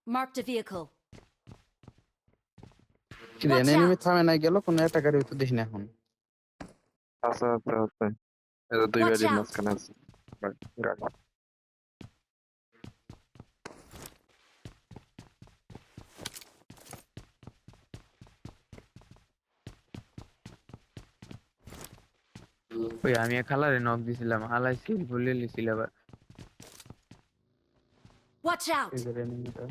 Marked a vehicle. রেন Watch enemy out! থামে না গেল কোন অ্যাটাকারই তো দেখি না এখন। আছে আছে আছে এটা দুই Watch বাড়ির out! মাঝখানে আছে গাড়ি ওই আমি খালারে নক দিছিলাম, হালাই সিল ভুলে লিছিল আবার। Watch out! এই যে এনিমিটা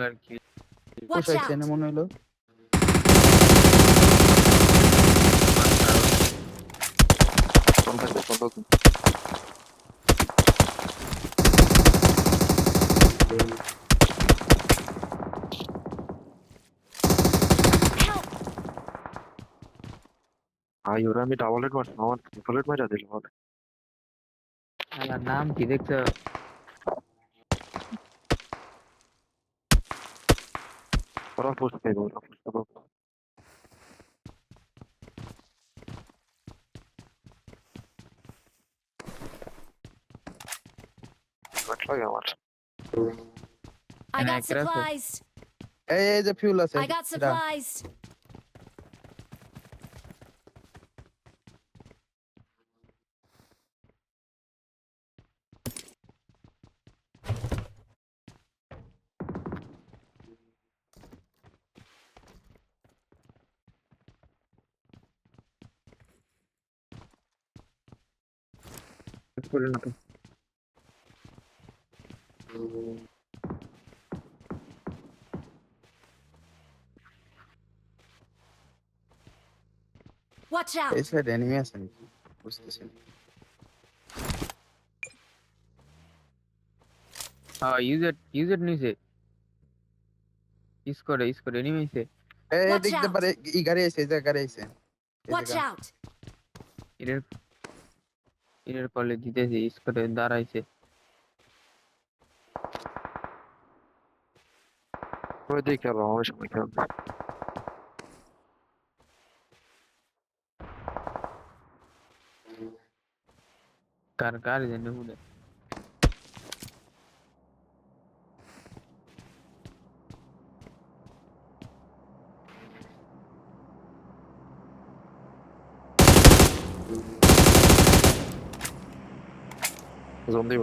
আর কি Watch পোষাইছে out! না মনে হলো। চলতেছে Help! ওরা আমি ডাবল হেড মারছি আমার ট্রিপল হেড মারা দিল বলে আমার নাম কি দেখছো? ওরা পুষতে ওরা পুষতে লাগে আমার I And got I cross it. supplies. এই যে ফিউল আছে I got এটা। supplies. করে না তো Watch এই out! সাইড এনিমি আছে নাকি বুঝতেছি না। হ্যাঁ, ইউজ ইট নিচে ইস করে নিমেছে। এই Watch দিক দিয়ে out! পারে ই গাড়ি আছে এই যে গাড়ি আছে এই Watch জায়গা। out! এর এর কলে দিতেছে, ইস করে দাঁড়াইছে। ওই দিকে খেলো আমার সময় খেলো কার কার জানে হুডে। জোন দিব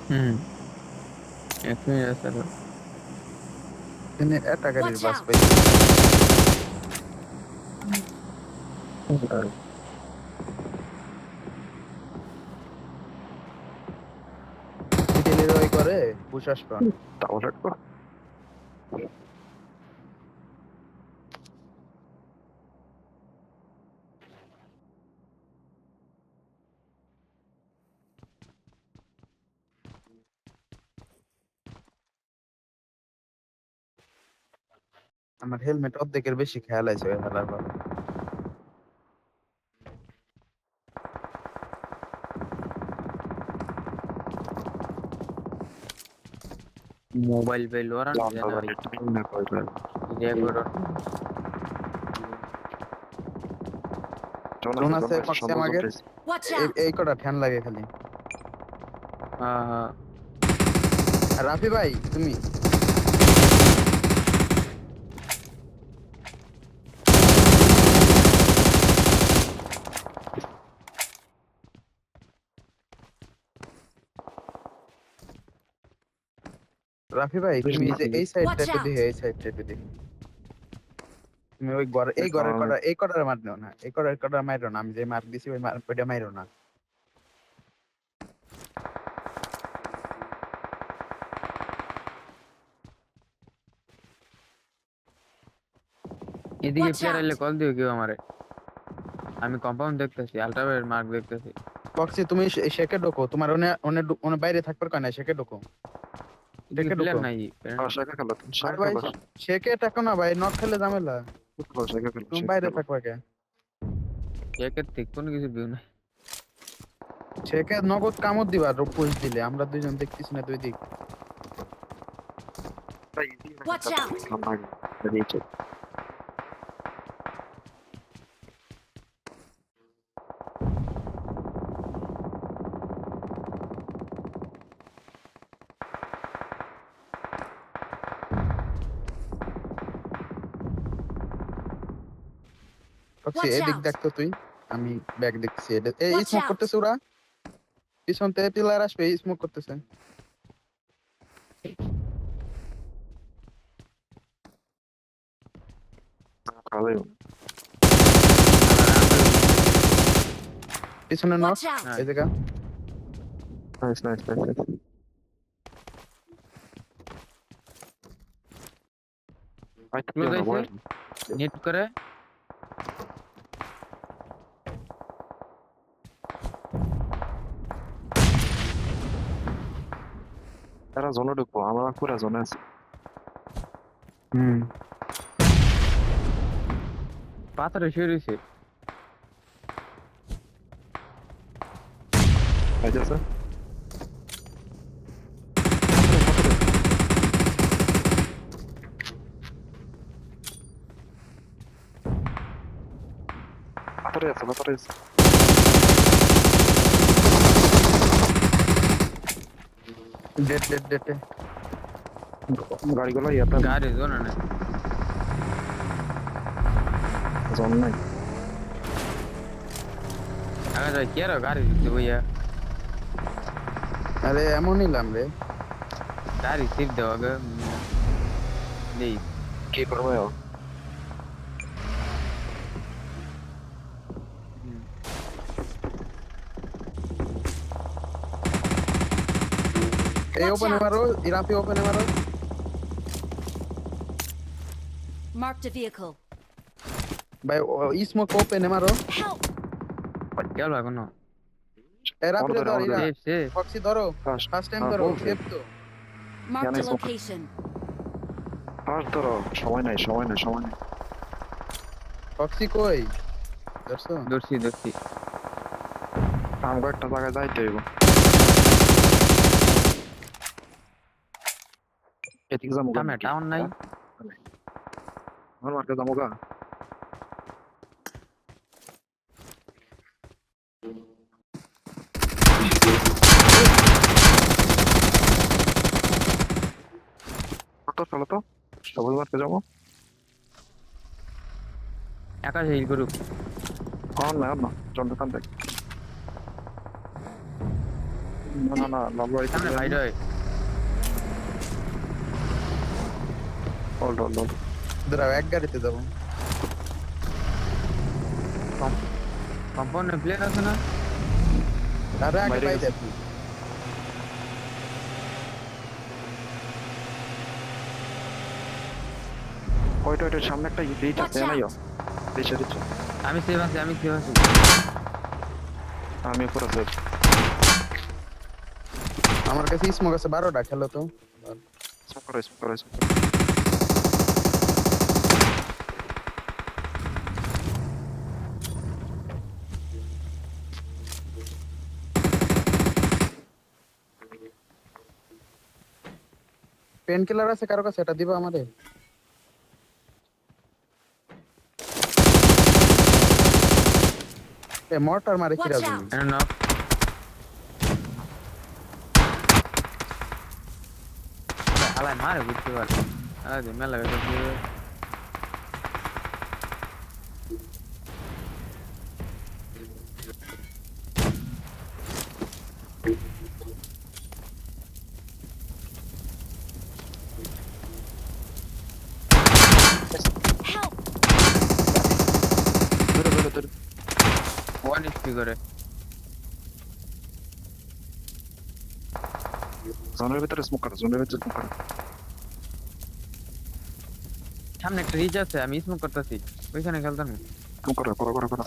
হুম, এক মিনিট আছে আর। এখানে অ্যাটাকারের Watch বাস out! পাইছি। ডেলিভারি করে বুশাস পান। ডাবল হেড কর আমার হেলমেট অর্ধেকের বেশি খেয়াল আছে ওই হালার পর। মোবাইল পেল ওরা না লম্বা জানে ভাই, গাড়ি ট্রেন না করে রেকর্ড। জোন আছে ফক্সি আমাদের Watch এই out! এই কটা ঠ্যান লাগে খালি। হ্যাঁ হ্যাঁ, আর রাফি ভাই তুমি রাফি ভাই তুমি যে এই সাইডটা Watch একটু out! দেখে এই সাইডটা একটু দেখে। তুমি ওই ঘর এই ঘরের কটা এই কটার মার দিও না, এই কটার কটা মাইরো না, আমি যে মার দিছি ওই মার ওইটা মাইরো না। এদিকে Watch প্লেয়ার এলে out! কল দিও কেউ আমারে। আমি কম্পাউন্ড দেখতেছি, আল্ট্রাভায়োলেট মার্ক দেখতেছি। ফক্সি তুমি শেকে ঢোকো, তোমার ওনে ওনে ওনে বাইরে থাকবার কয় না, শেকে ঢোকো এদিকে শেকে প্লেয়ার ঢোকো। নাই। শেখা খেলো আরে শেখা ভাই খেলো শেকে টাকো না ভাই, নক খেলে ঝামেলা। শেখা খেলো তুমি শেখা বাইরে খেলো থাকবা কে? একের থেকে কোনো কিছু ভিউ নাই। শেকে নগদ কামড় দিবা পুশ দিলে, আমরা দুইজন দেখতেছি না দুই দিক। Watch out! ফক্সি Watch এদিক out! দেখতো তুই, আমি ব্যাগ দেখছি। এই Watch স্মোক out! করতেছে ওরা, পিছন থেকে পিলার আসবে, এই স্মোক করতেছে। ভালোই। পিছনে নক, Watch out! এই জায়গা। Nice nice nice nice. আইতে Close না আইছে। বয়। নেট করে এরা জোনে ঢুকবো, আমরা পুরা জোনে আছি। হুম, পাথরে শুয়ে রয়েছে। আইতেছে। পাথরে আছে, পাথরে আছে। ডেট ডেট ডেট। গাড়িগুলো ইয়াতে গাড়ি জোন না জোন নাই। আগে যাই কি আর গাড়ি দিতে বইয়া আরে এমন নিলাম রে। গাড়ি সিপ দেওয়া গে নেই কি করবো? এই Watch ওপেনে out! মারো, ইরাপি ওপেনে মারো। Marked a vehicle. ভাই স্মোক ওপেনে মারো। Help! কেউ লাগো না এরাপি আমাদের, ধর, আমাদের। ইরা সেফ সেফ ফক্সি ধরো, ফার্স্ট ফার্স্ট টাইম ধরো, বলছি। সেভ তো। Marked a Yeah, nice one. location. First ধরো, সময় নাই সময় নাই সময় নাই। ফক্সি কই ধরছো? দর্শি দর্শি আমাকে একটা জায়গায় যাইতে হইব। এদিকে যাবো সামনে টাউন নাই আমার মার্কে যাবো গা। চলো তো সবুজ মার্কে যাবো। একা হিল করুক না না চন্দ্র কান দেখ। না না না লাভ বাড়ি সামনে ভাই রয় হোল্ড হোল্ড হোল্ড। দাঁড়াও, এক গাড়িতে যাবো। কম্পাউন্ডে প্লেন আছে না আরে আগে বাইরে পাই গেছে। দেখি। ওইটা ওইটার সামনে একটা রিচ Watch আছে নাইও। out! Reach reach. আমি সেভ আছি আমি সেভ আছি আমি পুরো সেফ। আমার কাছে স্মোক আছে 12টা, খেলো তো। স্মোক করো স্মোক করো স্মোক। পেন কিলার আছে কারো কাছে, এটা দিবা আমারে? এ মর্টার মারে Watch কিরা out! এনে নক আলাই মারে বুঝতে পার আগে মেলা গেছে Help! ধরে ধরে ধরে। ওয়ান এসপি করে জোনের ভিতরে স্মোক করো, জোনের ভিতরে স্মোক করো। সামনে একটা রিচ আছে আমি স্মোক করতেছি ওইখানে খেলতাম স্মোক করো করো করো করো।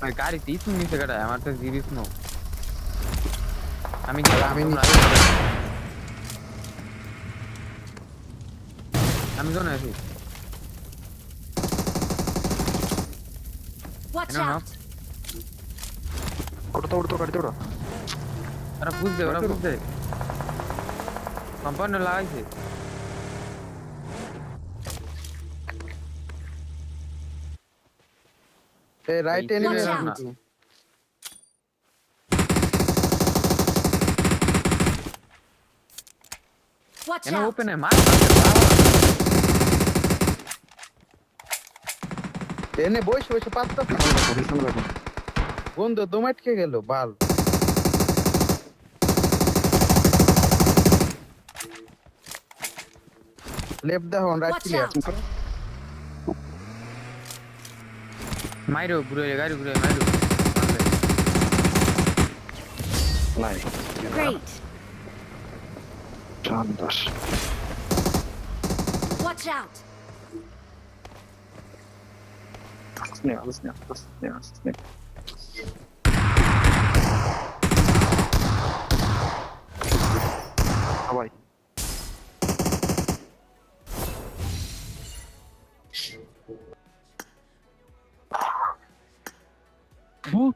ওই গাড়িতে স্মোক নিচে কাটায় আমার তো জিবি স্মোক আমি আমি আমি জোনে আছি Watch No, no. out! ওটা তো ওটা তো গাড়িতে ওটা। ওরা বুঝছে ওরা বুঝছে কম্পাউন্ডে লাগাইছে এ রাইট এনিমি Watch আছে out! কিন্তু। Watch এনে out! ওপেনে মার এনে বসে বসে পাত্তা পিছনে দেখো বন্ধু দম আটকে গেল বাল লেফট দেখো রাইট Watch ক্লিয়ার out! মাইরো ঘুরে গাড়ি ঘুরে মাইরো নাই Great! চান্দাস Watch out! Sneak. Давай. Bu